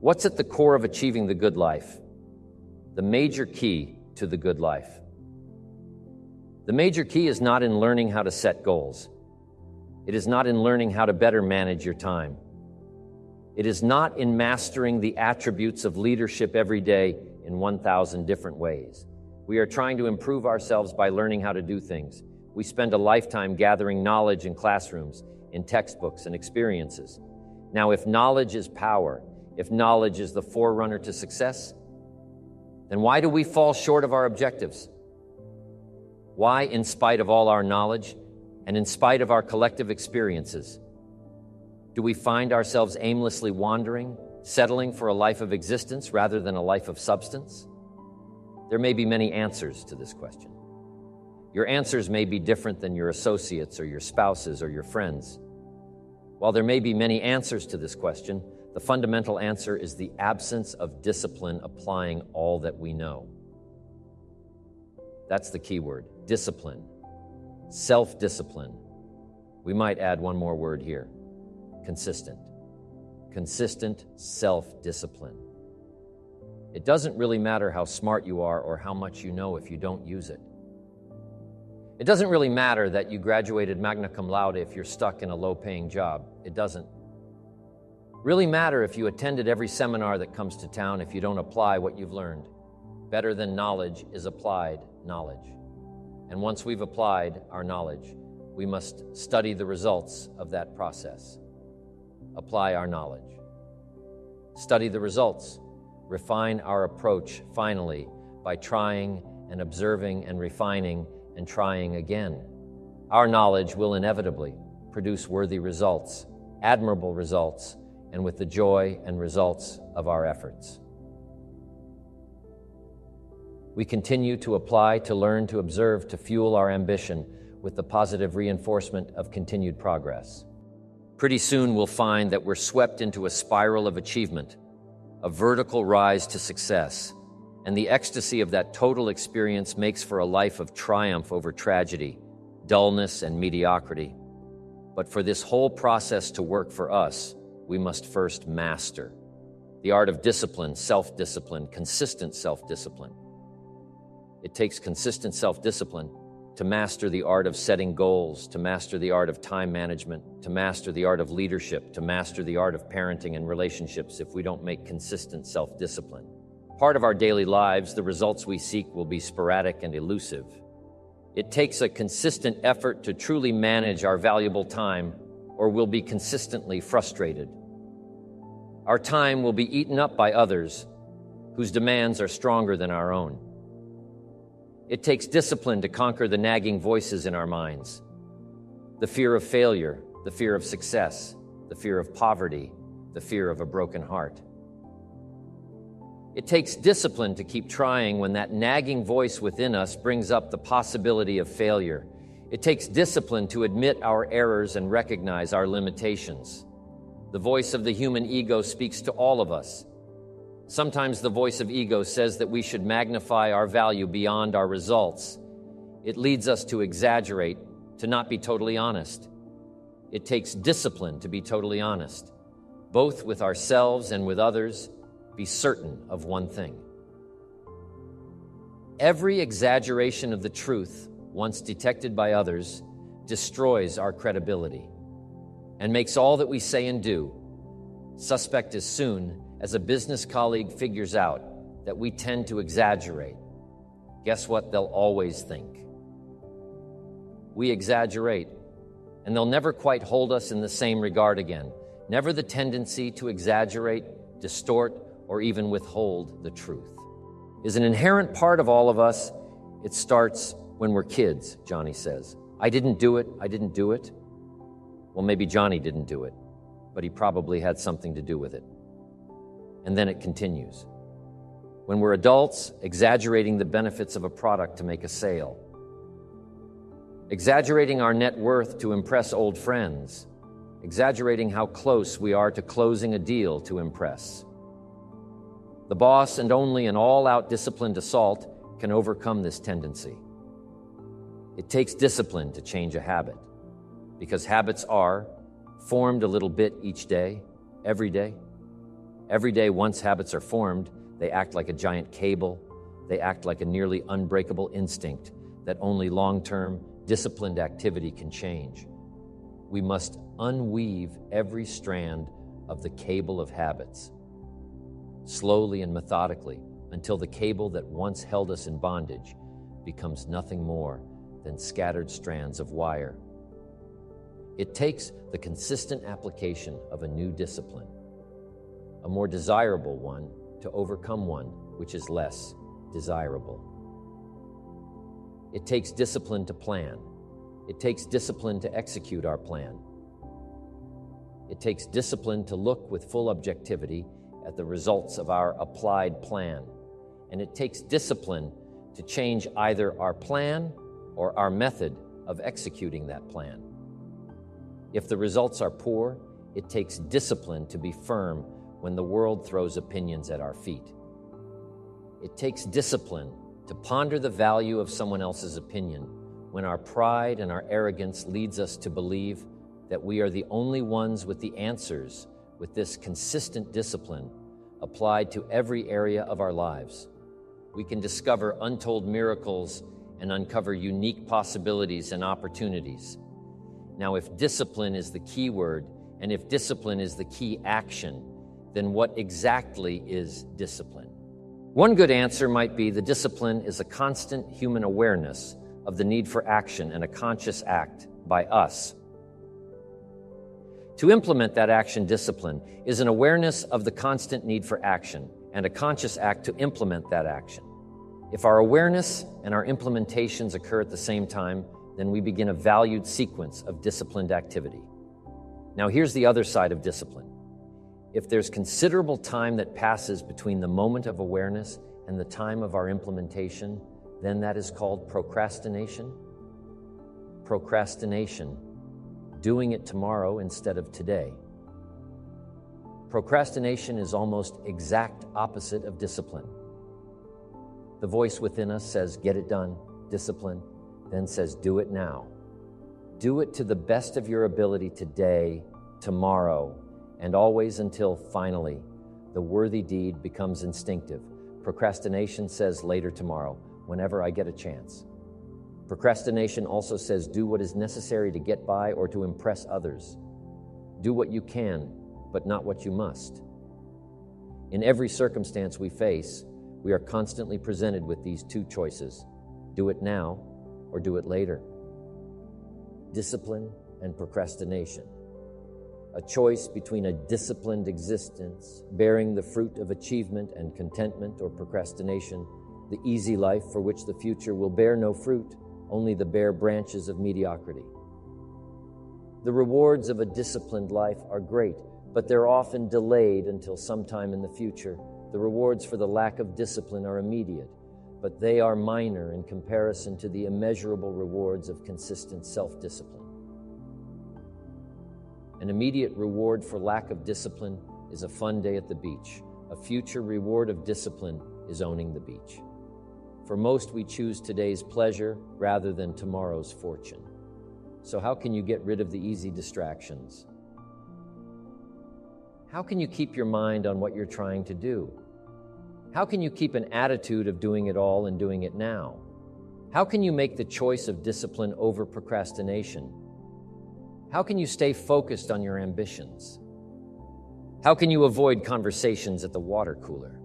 What's at the core of achieving the good life? The major key to the good life. The major key is not in learning how to set goals. It is not in learning how to better manage your time. It is not in mastering the attributes of leadership every day in 1,000 different ways. We are trying to improve ourselves by learning how to do things. We spend a lifetime gathering knowledge in classrooms, in textbooks and experiences. Now, if knowledge is power, if knowledge is the forerunner to success, then why do we fall short of our objectives? Why, in spite of all our knowledge and in spite of our collective experiences, do we find ourselves aimlessly wandering, settling for a life of existence rather than a life of substance? There may be many answers to this question. Your answers may be different than your associates or your spouses or your friends. While there may be many answers to this question, the fundamental answer is the absence of discipline applying all that we know. That's the key word, discipline, self-discipline. We might add one more word here, consistent. Consistent self-discipline. It doesn't really matter how smart you are or how much you know if you don't use it. It doesn't really matter that you graduated magna cum laude if you're stuck in a low-paying job. It doesn't really matter if you attended every seminar that comes to town if you don't apply what you've learned. Better than knowledge is applied knowledge. And once we've applied our knowledge, we must study the results of that process. Apply our knowledge. Study the results. Refine our approach finally by trying and observing and refining and trying again. Our knowledge will inevitably produce worthy results, admirable results, and with the joy and results of our efforts. We continue to apply, to learn, to observe, to fuel our ambition with the positive reinforcement of continued progress. Pretty soon we'll find that we're swept into a spiral of achievement, a vertical rise to success, and the ecstasy of that total experience makes for a life of triumph over tragedy, dullness, and mediocrity. But for this whole process to work for us, we must first master the art of discipline, self-discipline, consistent self-discipline. It takes consistent self-discipline to master the art of setting goals, to master the art of time management, to master the art of leadership, to master the art of parenting and relationships if we don't make consistent self-discipline. Part of our daily lives, the results we seek will be sporadic and elusive. It takes a consistent effort to truly manage our valuable time, or we'll be consistently frustrated. Our time will be eaten up by others whose demands are stronger than our own. It takes discipline to conquer the nagging voices in our minds. The fear of failure, the fear of success, the fear of poverty, the fear of a broken heart. It takes discipline to keep trying when that nagging voice within us brings up the possibility of failure. It takes discipline to admit our errors and recognize our limitations. The voice of the human ego speaks to all of us. Sometimes the voice of ego says that we should magnify our value beyond our results. It leads us to exaggerate, to not be totally honest. It takes discipline to be totally honest, both with ourselves and with others. Be certain of one thing. Every exaggeration of the truth, once detected by others, destroys our credibility and makes all that we say and do suspect as soon as a business colleague figures out that we tend to exaggerate. Guess what they'll always think? We exaggerate, and they'll never quite hold us in the same regard again. Never the tendency to exaggerate, distort, or even withhold the truth is an inherent part of all of us. It starts when we're kids, Johnny says. I didn't do it. Well, maybe Johnny didn't do it, but he probably had something to do with it. And then it continues. When we're adults, exaggerating the benefits of a product to make a sale. Exaggerating our net worth to impress old friends. Exaggerating how close we are to closing a deal to impress. The boss and only an all-out disciplined assault can overcome this tendency. It takes discipline to change a habit, because habits are formed a little bit each day, every day, Every day, once habits are formed, they act like a giant cable. They act like a nearly unbreakable instinct that only long-term, disciplined activity can change. We must unweave every strand of the cable of habits, slowly and methodically, until the cable that once held us in bondage becomes nothing more than scattered strands of wire. It takes the consistent application of a new discipline, a more desirable one, to overcome one which is less desirable. It takes discipline to plan. It takes discipline to execute our plan. It takes discipline to look with full objectivity at the results of our applied plan. And it takes discipline to change either our plan or our method of executing that plan. If the results are poor, it takes discipline to be firm when the world throws opinions at our feet. It takes discipline to ponder the value of someone else's opinion when our pride and our arrogance leads us to believe that we are the only ones with the answers. With this consistent discipline applied to every area of our lives, we can discover untold miracles and uncover unique possibilities and opportunities. Now, if discipline is the key word, and if discipline is the key action, then what exactly is discipline? One good answer might be the discipline is a constant human awareness of the need for action and a conscious act by us. To implement that action, discipline is an awareness of the constant need for action and a conscious act to implement that action. If our awareness and our implementations occur at the same time, then we begin a valued sequence of disciplined activity. Now, here's the other side of discipline. If there's considerable time that passes between the moment of awareness and the time of our implementation, then that is called procrastination. Procrastination, doing it tomorrow instead of today. Procrastination is almost exact opposite of discipline. The voice within us says, get it done, discipline, then says, do it now. Do it to the best of your ability today, tomorrow, and always until finally the worthy deed becomes instinctive. Procrastination says later tomorrow, whenever I get a chance. Procrastination also says do what is necessary to get by or to impress others. Do what you can, but not what you must. In every circumstance we face, we are constantly presented with these two choices: do it now or do it later. Discipline and procrastination. A choice between a disciplined existence, bearing the fruit of achievement and contentment, or procrastination, the easy life for which the future will bear no fruit, only the bare branches of mediocrity. The rewards of a disciplined life are great, but they're often delayed until sometime in the future. The rewards for the lack of discipline are immediate, but they are minor in comparison to the immeasurable rewards of consistent self-discipline. An immediate reward for lack of discipline is a fun day at the beach. A future reward of discipline is owning the beach. For most, we choose today's pleasure rather than tomorrow's fortune. So how can you get rid of the easy distractions? How can you keep your mind on what you're trying to do? How can you keep an attitude of doing it all and doing it now? How can you make the choice of discipline over procrastination? How can you stay focused on your ambitions? How can you avoid conversations at the water cooler?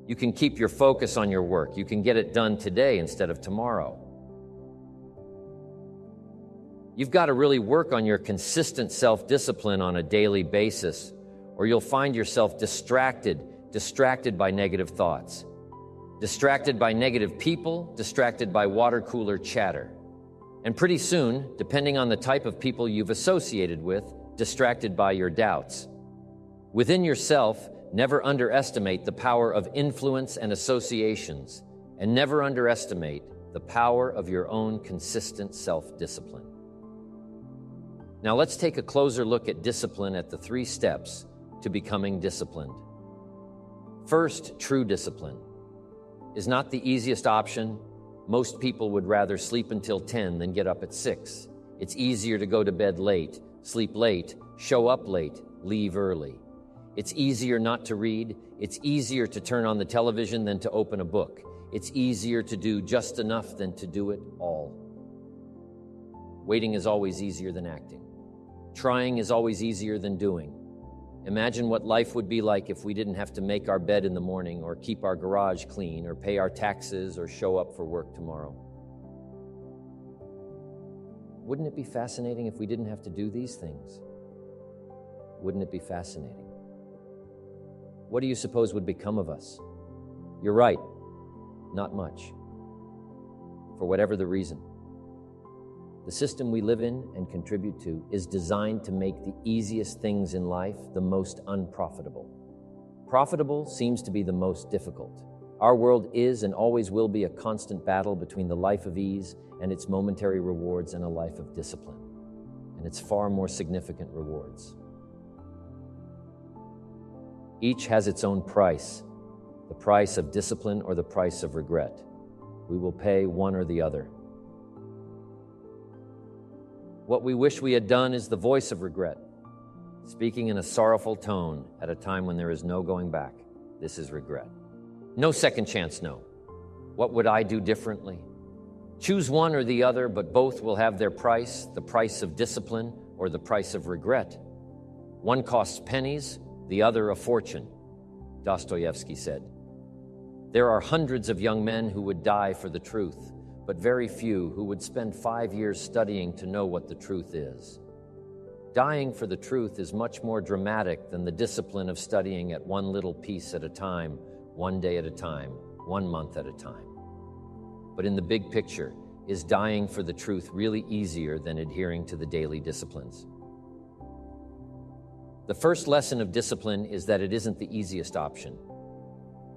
You can keep your focus on your work. You can get it done today instead of tomorrow. You've got to really work on your consistent self-discipline on a daily basis, or you'll find yourself distracted by negative thoughts, distracted by negative people, distracted by water cooler chatter. And pretty soon, depending on the type of people you've associated with, distracted by your doubts. Within yourself, never underestimate the power of influence and associations, and never underestimate the power of your own consistent self-discipline. Now let's take a closer look at discipline at the 3 steps to becoming disciplined. First, true discipline is not the easiest option. Most people would rather sleep until 10 than get up at 6. It's easier to go to bed late, sleep late, show up late, leave early. It's easier not to read. It's easier to turn on the television than to open a book. It's easier to do just enough than to do it all. Waiting is always easier than acting. Trying is always easier than doing. Imagine what life would be like if we didn't have to make our bed in the morning or keep our garage clean or pay our taxes or show up for work tomorrow. Wouldn't it be fascinating if we didn't have to do these things? Wouldn't it be fascinating? What do you suppose would become of us? You're right, not much. For whatever the reason. The system we live in and contribute to is designed to make the easiest things in life the most unprofitable. Profitable seems to be the most difficult. Our world is and always will be a constant battle between the life of ease and its momentary rewards and a life of discipline, and its far more significant rewards. Each has its own price, the price of discipline or the price of regret. We will pay one or the other. What we wish we had done is the voice of regret, speaking in a sorrowful tone at a time when there is no going back. This is regret. No second chance, no. What would I do differently? Choose one or the other, but both will have their price, the price of discipline or the price of regret. One costs pennies, the other a fortune, Dostoevsky said. There are hundreds of young men who would die for the truth, but very few who would spend 5 years studying to know what the truth is. Dying for the truth is much more dramatic than the discipline of studying at one little piece at a time, one day at a time, 1 month at a time. But in the big picture, is dying for the truth really easier than adhering to the daily disciplines? The first lesson of discipline is that it isn't the easiest option.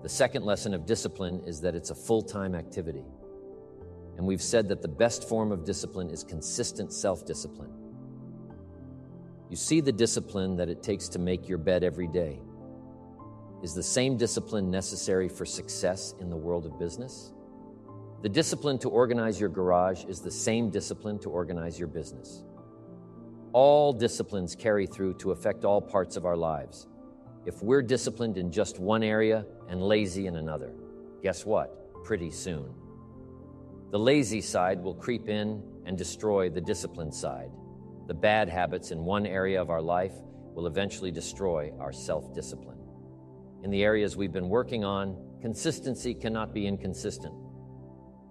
The second lesson of discipline is that it's a full-time activity. And we've said that the best form of discipline is consistent self-discipline. You see, the discipline that it takes to make your bed every day is the same discipline necessary for success in the world of business. The discipline to organize your garage is the same discipline to organize your business. All disciplines carry through to affect all parts of our lives. If we're disciplined in just one area and lazy in another, guess what? Pretty soon, the lazy side will creep in and destroy the disciplined side. The bad habits in one area of our life will eventually destroy our self-discipline. In the areas we've been working on, consistency cannot be inconsistent.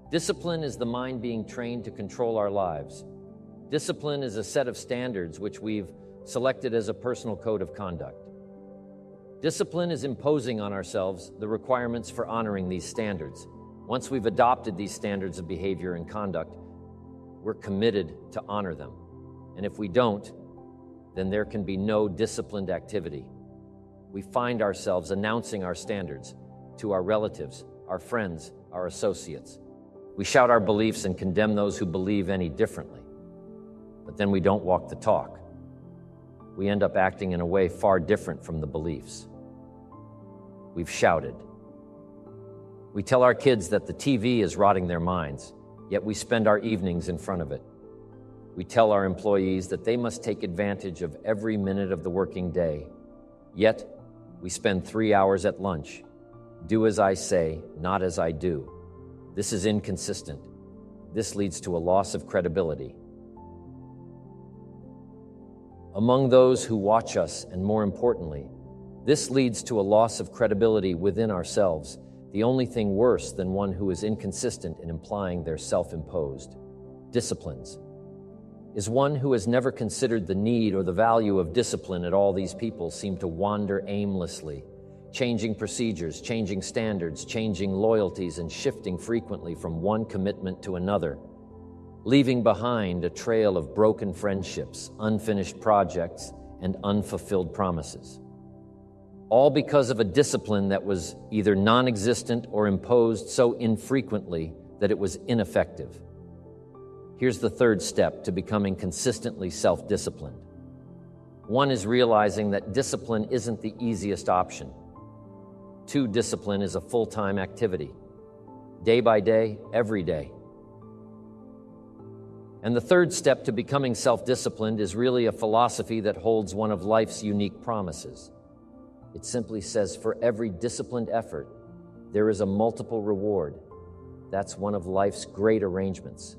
Discipline is the mind being trained to control our lives. Discipline is a set of standards which we've selected as a personal code of conduct. Discipline is imposing on ourselves the requirements for honoring these standards. Once we've adopted these standards of behavior and conduct, we're committed to honor them. And if we don't, then there can be no disciplined activity. We find ourselves announcing our standards to our relatives, our friends, our associates. We shout our beliefs and condemn those who believe any differently. But then we don't walk the talk. We end up acting in a way far different from the beliefs. We've shouted. We tell our kids that the TV is rotting their minds, yet we spend our evenings in front of it. We tell our employees that they must take advantage of every minute of the working day, yet we spend 3 hours at lunch. Do as I say, not as I do. This is inconsistent. This leads to a loss of credibility. Among those who watch us, and more importantly, this leads to a loss of credibility within ourselves, the only thing worse than one who is inconsistent in implying their self-imposed disciplines is one who has never considered the need or the value of discipline at all. These people seem to wander aimlessly, changing procedures, changing standards, changing loyalties, and shifting frequently from one commitment to another, leaving behind a trail of broken friendships, unfinished projects, and unfulfilled promises. All because of a discipline that was either non-existent or imposed so infrequently that it was ineffective. Here's the third step to becoming consistently self-disciplined. One is realizing that discipline isn't the easiest option. 2, discipline is a full-time activity, day by day, every day. And the third step to becoming self-disciplined is really a philosophy that holds one of life's unique promises. It simply says, for every disciplined effort, there is a multiple reward. That's one of life's great arrangements.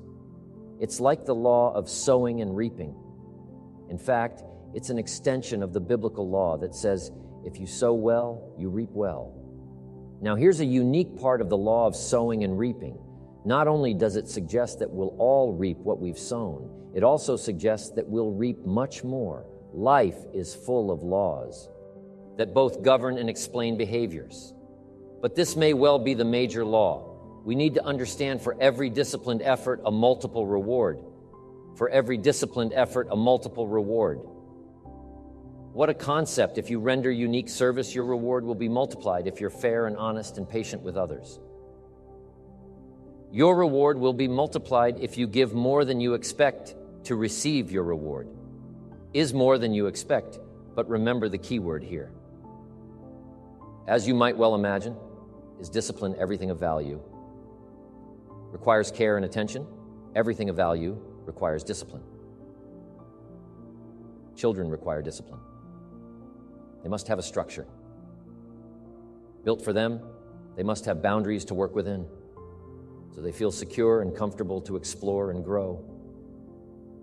It's like the law of sowing and reaping. In fact, it's an extension of the biblical law that says, if you sow well, you reap well. Now, here's a unique part of the law of sowing and reaping. Not only does it suggest that we'll all reap what we've sown, it also suggests that we'll reap much more. Life is full of laws that both govern and explain behaviors. But this may well be the major law. We need to understand for every disciplined effort, a multiple reward. For every disciplined effort, a multiple reward. What a concept. If you render unique service, your reward will be multiplied if you're fair and honest and patient with others. Your reward will be multiplied if you give more than you expect to receive your reward. Is more than you expect, but remember the key word here. As you might well imagine, is discipline everything of value? Requires care and attention? Everything of value requires discipline. Children require discipline. They must have a structure. Built for them, they must have boundaries to work within, so they feel secure and comfortable to explore and grow.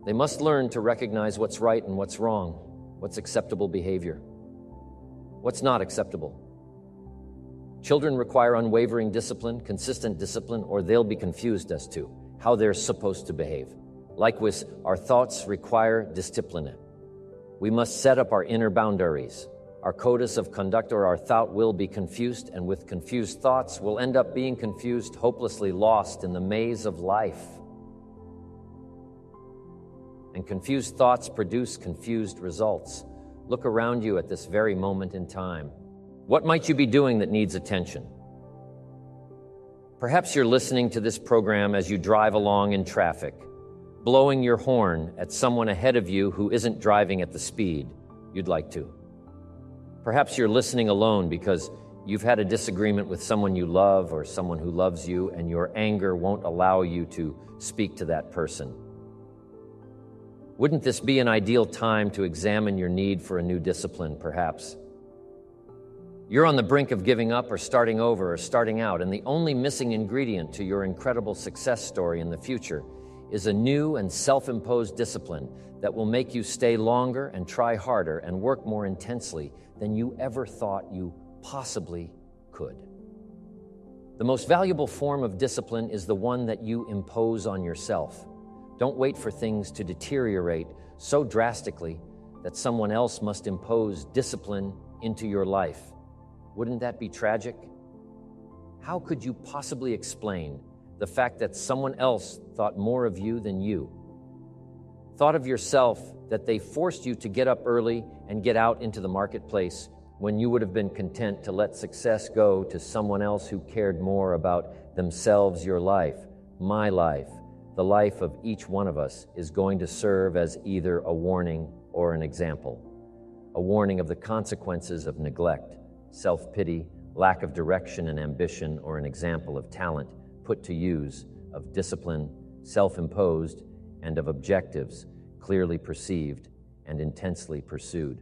They must learn to recognize what's right and what's wrong, what's acceptable behavior, what's not acceptable. Children require unwavering discipline, consistent discipline, or they'll be confused as to how they're supposed to behave. Likewise, our thoughts require discipline. We must set up our inner boundaries. Our codes of conduct or our thought will be confused, and with confused thoughts, we'll end up being confused, hopelessly lost in the maze of life. And confused thoughts produce confused results. Look around you at this very moment in time. What might you be doing that needs attention? Perhaps you're listening to this program as you drive along in traffic, blowing your horn at someone ahead of you who isn't driving at the speed you'd like to. Perhaps you're listening alone because you've had a disagreement with someone you love or someone who loves you, and your anger won't allow you to speak to that person. Wouldn't this be an ideal time to examine your need for a new discipline, perhaps? You're on the brink of giving up or starting over or starting out, and the only missing ingredient to your incredible success story in the future is a new and self-imposed discipline that will make you stay longer and try harder and work more intensely than you ever thought you possibly could. The most valuable form of discipline is the one that you impose on yourself. Don't wait for things to deteriorate so drastically that someone else must impose discipline into your life. Wouldn't that be tragic? How could you possibly explain the fact that someone else thought more of you than you? Thought of yourself that they forced you to get up early and get out into the marketplace when you would have been content to let success go to someone else who cared more about themselves. Your life, my life, the life of each one of us is going to serve as either a warning or an example. A warning of the consequences of neglect, self-pity, lack of direction and ambition, or an example of talent put to use, of discipline, self-imposed, and of objectives clearly perceived and intensely pursued.